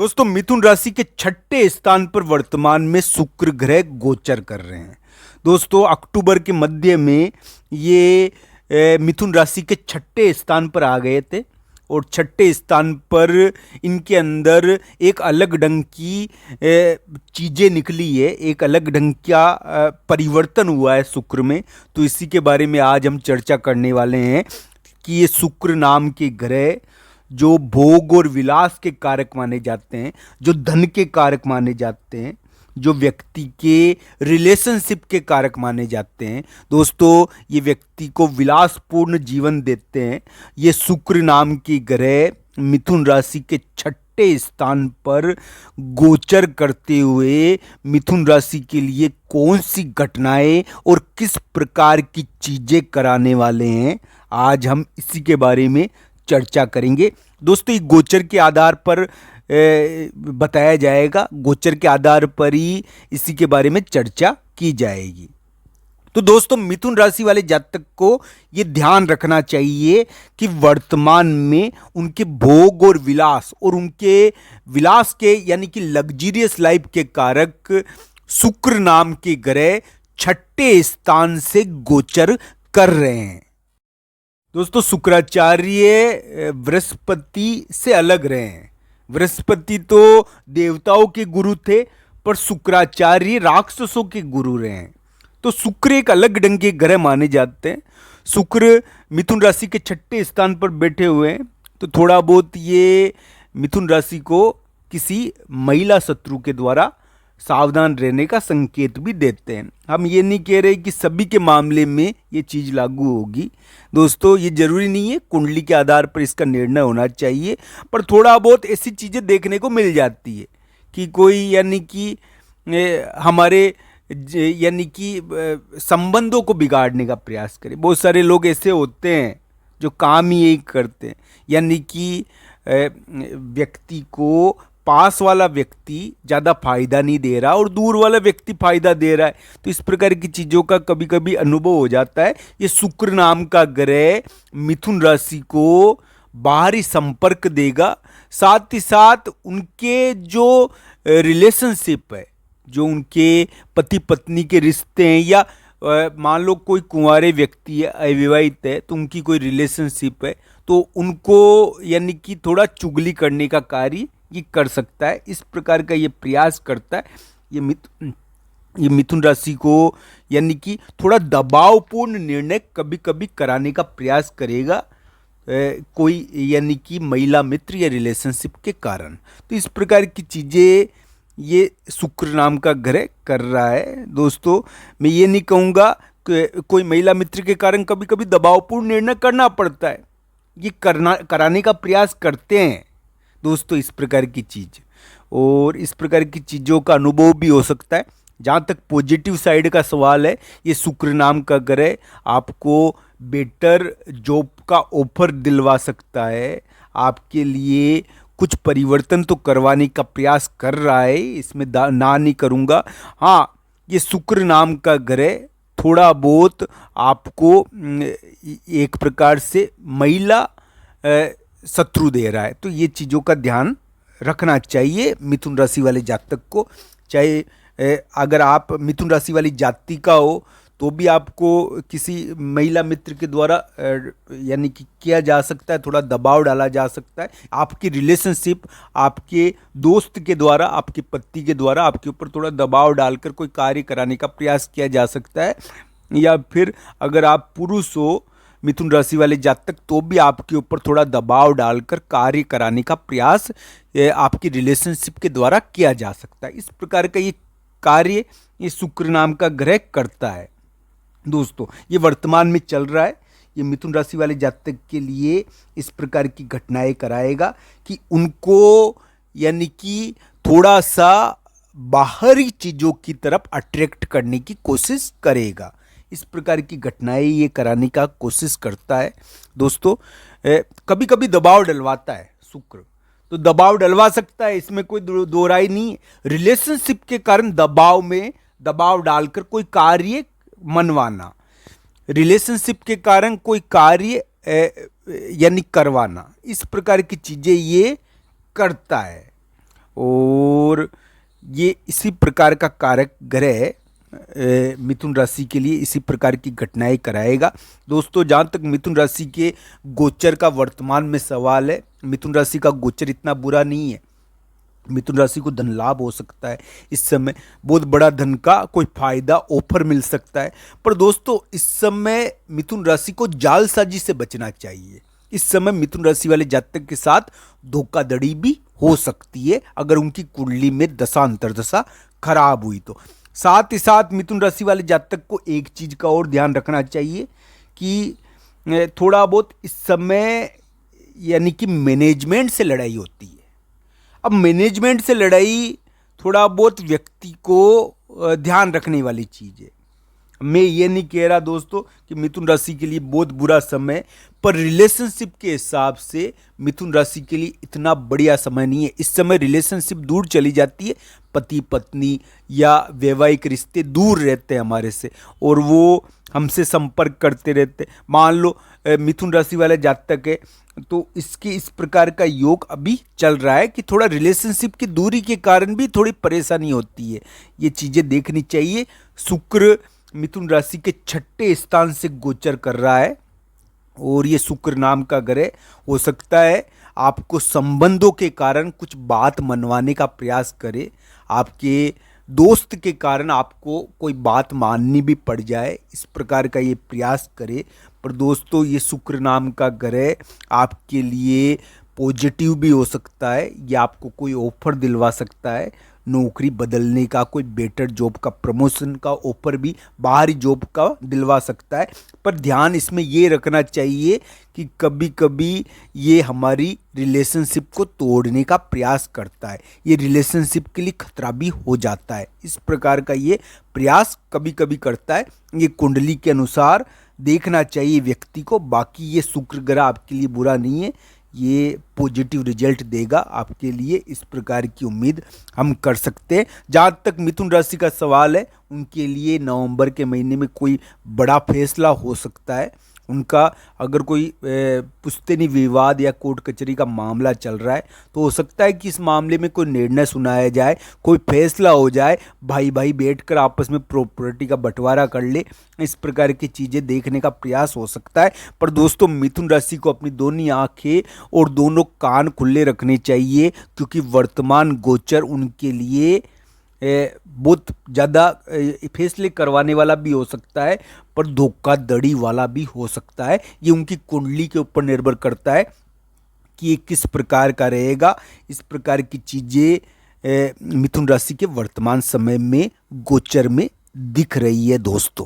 दोस्तों मिथुन राशि के छठे स्थान पर वर्तमान में शुक्र ग्रह गोचर कर रहे हैं। दोस्तों अक्टूबर के मध्य में ये मिथुन राशि के छठे स्थान पर आ गए थे और छठे स्थान पर इनके अंदर एक अलग ढंग की चीज़ें निकली है, एक अलग ढंग का परिवर्तन हुआ है शुक्र में। तो इसी के बारे में आज हम चर्चा करने वाले हैं कि ये शुक्र नाम के ग्रह जो भोग और विलास के कारक माने जाते हैं, जो धन के कारक माने जाते हैं, जो व्यक्ति के रिलेशनशिप के कारक माने जाते हैं, दोस्तों ये व्यक्ति को विलासपूर्ण जीवन देते हैं। ये शुक्र नाम की ग्रह मिथुन राशि के छठे स्थान पर गोचर करते हुए मिथुन राशि के लिए कौन सी घटनाएं और किस प्रकार की चीजें कराने वाले हैं, आज हम इसी के बारे में चर्चा करेंगे। दोस्तों ये गोचर के आधार पर बताया जाएगा, गोचर के आधार पर ही इसी के बारे में चर्चा की जाएगी। तो दोस्तों मिथुन राशि वाले जातक को ये ध्यान रखना चाहिए कि वर्तमान में उनके भोग और विलास और उनके विलास के यानी कि लग्जरियस लाइफ के कारक शुक्र नाम के ग्रह छठे स्थान से गोचर कर रहे हैं। दोस्तों शुक्राचार्य बृहस्पति से अलग रहे हैं। बृहस्पति तो देवताओं के गुरु थे, पर शुक्राचार्य राक्षसों के गुरु रहे हैं। तो शुक्र एक अलग ढंग के ग्रह माने जाते हैं। शुक्र मिथुन राशि के छठे स्थान पर बैठे हुए हैं, तो थोड़ा बहुत ये मिथुन राशि को किसी महिला शत्रु के द्वारा सावधान रहने का संकेत भी देते हैं। हम ये नहीं कह रहे कि सभी के मामले में ये चीज़ लागू होगी। दोस्तों ये जरूरी नहीं है, कुंडली के आधार पर इसका निर्णय होना चाहिए, पर थोड़ा बहुत ऐसी चीज़ें देखने को मिल जाती है कि कोई यानी कि हमारे यानी कि संबंधों को बिगाड़ने का प्रयास करे। बहुत सारे लोग ऐसे होते हैं जो काम ही यही करते हैं, यानी कि व्यक्ति को पास वाला व्यक्ति ज़्यादा फायदा नहीं दे रहा और दूर वाला व्यक्ति फायदा दे रहा है। तो इस प्रकार की चीज़ों का कभी कभी अनुभव हो जाता है। ये शुक्र नाम का ग्रह मिथुन राशि को बाहरी संपर्क देगा, साथ ही साथ उनके जो रिलेशनशिप है, जो उनके पति पत्नी के रिश्ते हैं, या मान लो कोई कुंवारे व्यक्ति है, अविवाहित है, तो उनकी कोई रिलेशनशिप है, तो उनको यानी कि थोड़ा चुगली करने का कार्य ये कर सकता है। इस प्रकार का ये प्रयास करता है। ये मिथुन राशि को यानी कि थोड़ा दबावपूर्ण निर्णय कभी कभी कराने का प्रयास करेगा, कोई यानी कि महिला मित्र या रिलेशनशिप के कारण। तो इस प्रकार की चीज़ें ये शुक्र नाम का ग्रह कर रहा है। दोस्तों मैं ये नहीं कहूँगा कि कोई महिला मित्र के कारण कभी कभी दबावपूर्ण निर्णय करना पड़ता है, ये कराने का प्रयास करते हैं दोस्तों इस प्रकार की चीज़, और इस प्रकार की चीज़ों का अनुभव भी हो सकता है। जहाँ तक पॉजिटिव साइड का सवाल है, ये शुक्र नाम का ग्रह आपको बेटर जॉब का ऑफर दिलवा सकता है, आपके लिए कुछ परिवर्तन तो करवाने का प्रयास कर रहा है, इसमें ना नहीं करूँगा। हाँ ये शुक्र नाम का ग्रह थोड़ा बहुत आपको एक प्रकार से महिला शत्रु दे रहा है, तो ये चीज़ों का ध्यान रखना चाहिए मिथुन राशि वाले जातक को। चाहे अगर आप मिथुन राशि वाली जाति का हो तो भी आपको किसी महिला मित्र के द्वारा यानी कि किया जा सकता है, थोड़ा दबाव डाला जा सकता है। आपकी रिलेशनशिप आपके दोस्त के द्वारा, आपके पति के द्वारा आपके ऊपर थोड़ा दबाव डालकर कोई कार्य कराने का प्रयास किया जा सकता है। या फिर अगर आप पुरुष हो मिथुन राशि वाले जातक, तो भी आपके ऊपर थोड़ा दबाव डालकर कार्य कराने का प्रयास आपकी रिलेशनशिप के द्वारा किया जा सकता है। इस प्रकार का ये कार्य ये शुक्र नाम का ग्रह करता है। दोस्तों ये वर्तमान में चल रहा है, ये मिथुन राशि वाले जातक के लिए इस प्रकार की घटनाएं कराएगा कि उनको यानी कि थोड़ा सा बाहरी चीज़ों की तरफ अट्रैक्ट करने की कोशिश करेगा। इस प्रकार की घटनाएं ये कराने का कोशिश करता है। दोस्तों कभी कभी दबाव डलवाता है शुक्र, तो दबाव डलवा सकता है, इसमें कोई दो राय नहीं है। रिलेशनशिप के कारण दबाव डालकर कोई कार्य मनवाना, रिलेशनशिप के कारण कोई कार्य यानी करवाना, इस प्रकार की चीज़ें ये करता है। और ये इसी प्रकार का कारक ग्रह मिथुन राशि के लिए इसी प्रकार की घटनाएं कराएगा। दोस्तों, जहाँ तक मिथुन राशि के गोचर का वर्तमान में सवाल है, मिथुन राशि का गोचर इतना बुरा नहीं है। मिथुन राशि को धन लाभ हो सकता है, इस समय बहुत बड़ा धन का कोई फायदा ऑफर मिल सकता है। पर दोस्तों, इस समय मिथुन राशि को जालसाजी से बचना चाहिए। इस समय मिथुन राशि वाले जातक के साथ धोखाधड़ी भी हो सकती है अगर उनकी कुंडली में दशा अंतर्दशा खराब हुई तो। साथ ही साथ मिथुन राशि वाले जातक को एक चीज का और ध्यान रखना चाहिए कि थोड़ा बहुत इस समय यानी कि मैनेजमेंट से लड़ाई होती है। अब मैनेजमेंट से लड़ाई थोड़ा बहुत व्यक्ति को ध्यान रखने वाली चीज़ है। मैं ये नहीं कह रहा दोस्तों कि मिथुन राशि के लिए बहुत बुरा समय, पर रिलेशनशिप के हिसाब से मिथुन राशि के लिए इतना बढ़िया समय नहीं है। इस समय रिलेशनशिप दूर चली जाती है, पति पत्नी या वैवाहिक रिश्ते दूर रहते हैं हमारे से और वो हमसे संपर्क करते रहते। मान लो मिथुन राशि वाले जातक है तो इसके इस प्रकार का योग अभी चल रहा है कि थोड़ा रिलेशनशिप की दूरी के कारण भी थोड़ी परेशानी होती है। ये चीज़ें देखनी चाहिए। शुक्र मिथुन राशि के 6ठे स्थान से गोचर कर रहा है और ये शुक्र नाम का ग्रह हो सकता है आपको संबंधों के कारण कुछ बात मनवाने का प्रयास करे। आपके दोस्त के कारण आपको कोई बात माननी भी पड़ जाए, इस प्रकार का ये प्रयास करे। पर दोस्तों, ये शुक्र नाम का ग्रह आपके लिए पॉजिटिव भी हो सकता है, या आपको कोई ऑफर दिलवा सकता है नौकरी बदलने का, कोई बेटर जॉब का, प्रमोशन का ऑफर भी बाहरी जॉब का दिलवा सकता है। पर ध्यान इसमें ये रखना चाहिए कि कभी कभी ये हमारी रिलेशनशिप को तोड़ने का प्रयास करता है, ये रिलेशनशिप के लिए खतरा भी हो जाता है। इस प्रकार का ये प्रयास कभी कभी करता है। ये कुंडली के अनुसार देखना चाहिए व्यक्ति को। बाकी ये शुक्र ग्रह आपके लिए बुरा नहीं है, ये पॉजिटिव रिजल्ट देगा आपके लिए, इस प्रकार की उम्मीद हम कर सकते हैं। जहाँ तक मिथुन राशि का सवाल है, उनके लिए नवंबर के महीने में कोई बड़ा फैसला हो सकता है। उनका अगर कोई पुश्तैनी विवाद या कोर्ट कचहरी का मामला चल रहा है तो हो सकता है कि इस मामले में कोई निर्णय सुनाया जाए, कोई फैसला हो जाए, भाई भाई बैठकर आपस में प्रॉपर्टी का बंटवारा कर ले। इस प्रकार की चीज़ें देखने का प्रयास हो सकता है। पर दोस्तों, मिथुन राशि को अपनी दोनों आंखें और दोनों कान खुले रखने चाहिए, क्योंकि वर्तमान गोचर उनके लिए बहुत ज़्यादा फैसले करवाने वाला भी हो सकता है, पर धोखाधड़ी वाला भी हो सकता है। ये उनकी कुंडली के ऊपर निर्भर करता है कि ये किस प्रकार का रहेगा। इस प्रकार की चीज़ें मिथुन राशि के वर्तमान समय में गोचर में दिख रही है दोस्तों।